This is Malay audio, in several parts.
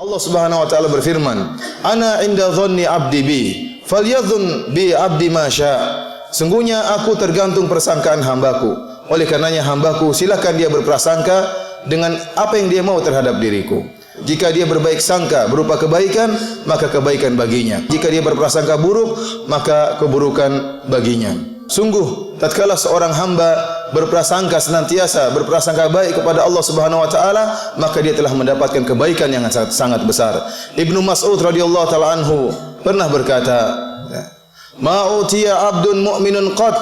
Allah Subhanahu wa taala berfirman, "Ana 'inda dhanni 'abdi bi, falyadhun bi 'abdi ma syaa." Sungguhnya aku tergantung persangkaan hambaku. Oleh karenanya hambaku silakan dia berprasangka dengan apa yang dia mau terhadap diriku. Jika dia berbaik sangka berupa kebaikan, maka kebaikan baginya. Jika dia berprasangka buruk, maka keburukan baginya. Sungguh tatkala seorang hamba berprasangka senantiasa berprasangka baik kepada Allah Subhanahu wa taala, maka dia telah mendapatkan kebaikan yang sangat besar. Ibnu Mas'ud radhiyallahu taala anhu pernah berkata, "Ma utiya 'abdun mu'minun qad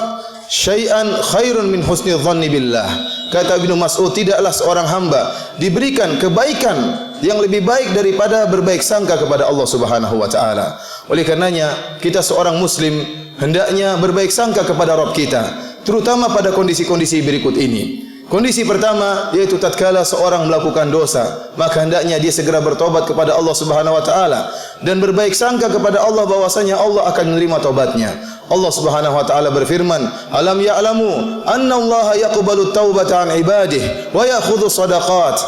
syai'an khairun min husni dhanni billah." Kata Ibnu Mas'ud, tidaklah seorang hamba diberikan kebaikan yang lebih baik daripada berbaik sangka kepada Allah Subhanahu wa taala. Oleh karenanya, kita seorang muslim hendaknya berbaik sangka kepada Rabb kita, terutama pada kondisi-kondisi berikut ini. Kondisi pertama yaitu tatkala seorang melakukan dosa, maka hendaknya dia segera bertobat kepada Allah Subhanahu wa taala dan berbaik sangka kepada Allah bahwasanya Allah akan menerima taubatnya. Allah Subhanahu wa taala berfirman, "Alam ya'lamu anna Allah yaqbalu taubata 'an ibadihi wa ya'khudhu shadaqat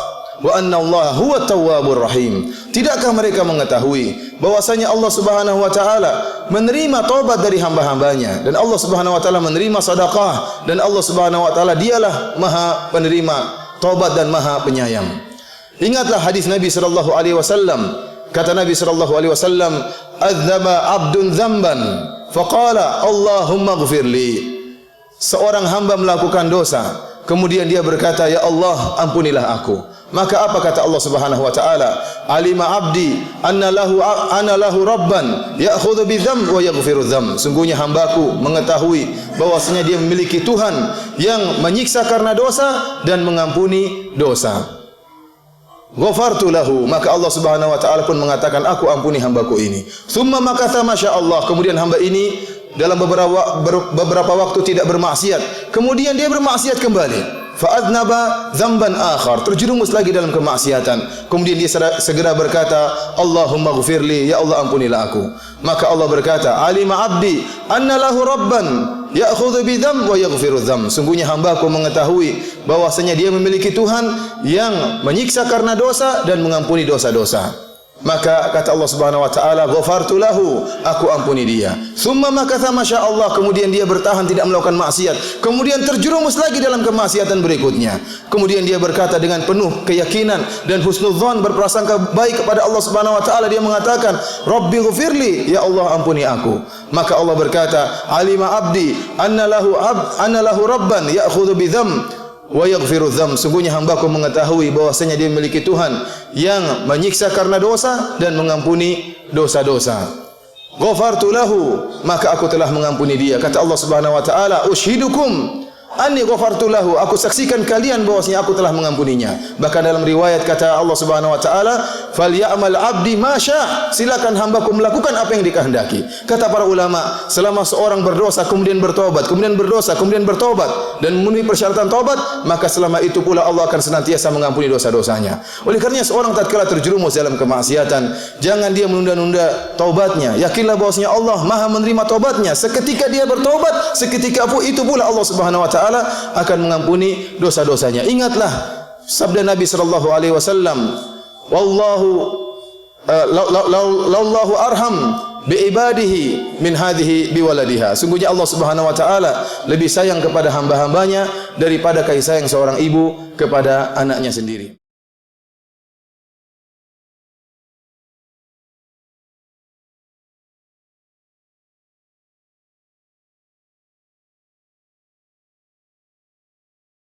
wa anna Allah huwa tawwabur rahim." Tidakkah mereka mengetahui bahwasanya Allah Subhanahu wa taala menerima taubat dari hamba-hambanya, dan Allah Subhanahu wa taala menerima sedekah, dan Allah Subhanahu wa taala dialah Maha penerima taubat dan Maha penyayang. Ingatlah hadis Nabi sallallahu alaihi wasallam. Kata Nabi sallallahu alaihi wasallam, "Adzaba 'abdun dzamban faqala Allahumma ighfirli." Seorang hamba melakukan dosa, kemudian dia berkata, "Ya Allah, ampunilah aku." Maka apa kata Allah Subhanahu wa taala? "Alima 'abdi anna lahu rabban ya'khudhu bidzam wa yaghfiru dzam." Sungguhnya hambaku mengetahui bahwasanya dia memiliki Tuhan yang menyiksa karena dosa dan mengampuni dosa. Ghafartu lahu, maka Allah Subhanahu wa taala pun mengatakan, aku ampuni hambaku ini. Tsumma makatha masyaallah, kemudian hamba ini dalam beberapa waktu tidak bermaksiat, kemudian dia bermaksiat kembali. Fa'adnaba dzamban akhar, terjerumus lagi dalam kemaksiatan. Kemudian dia segera berkata, Allahumma ghfirli, ya Allah ampunilah aku. Maka Allah berkata, alima 'abdi anna lahu rabban ya'khudhu bidzam wa yaghfiru dzam. Sungguhnya hambaku mengetahui bahwasanya dia memiliki Tuhan yang menyiksa karena dosa dan mengampuni dosa-dosa. Maka kata Allah Subhanahu wa taala, ghafartu lahu, aku ampuni dia. Summa makatha masyaallah, kemudian dia bertahan tidak melakukan maksiat, kemudian terjerumus lagi dalam kemaksiatan berikutnya. Kemudian dia berkata dengan penuh keyakinan dan husnudzon, berprasangka baik kepada Allah Subhanahu wa taala, dia mengatakan, Rabbi ghfirli, ya Allah ampuni aku. Maka Allah berkata, alima 'abdi anna lahu rabban ya'khudhu bidzam wa yaghfiru dzam. Sungguhnya hambaku mengetahui bahwasanya dia memiliki Tuhan yang menyiksa karena dosa dan mengampuni dosa-dosa. Ghafartu lahu, maka aku telah mengampuni dia. Kata Allah Subhanahu wa taala, ushidukum anni ghafartu lahu, aku saksikan kalian bahwasanya aku telah mengampuninya. Bahkan dalam riwayat kata Allah Subhanahu wa taala, falyamal 'abdi ma syaa, silakan hambaku melakukan apa yang dikehendaki. Kata para ulama, selama seorang berdosa kemudian bertobat, kemudian berdosa kemudian bertobat dan memenuhi persyaratan tobat, maka selama itu pula Allah akan senantiasa mengampuni dosa-dosanya. Oleh karenanya seorang tatkala terjerumus dalam kemaksiatan, jangan dia menunda-nunda taubatnya. Yakinlah bahwasanya Allah Maha menerima taubatnya. Seketika dia bertobat, seketika itu pula Allah Subhanahu wa taala akan mengampuni dosa-dosanya. Ingatlah sabda Nabi sallallahu alaihi wasallam, wallahu lallahu arham bi ibadihi min hadhihi bi waladiha. Sungguhnya Allah Subhanahu wa taala lebih sayang kepada hamba-hambanya daripada kasih sayang seorang ibu kepada anaknya sendiri.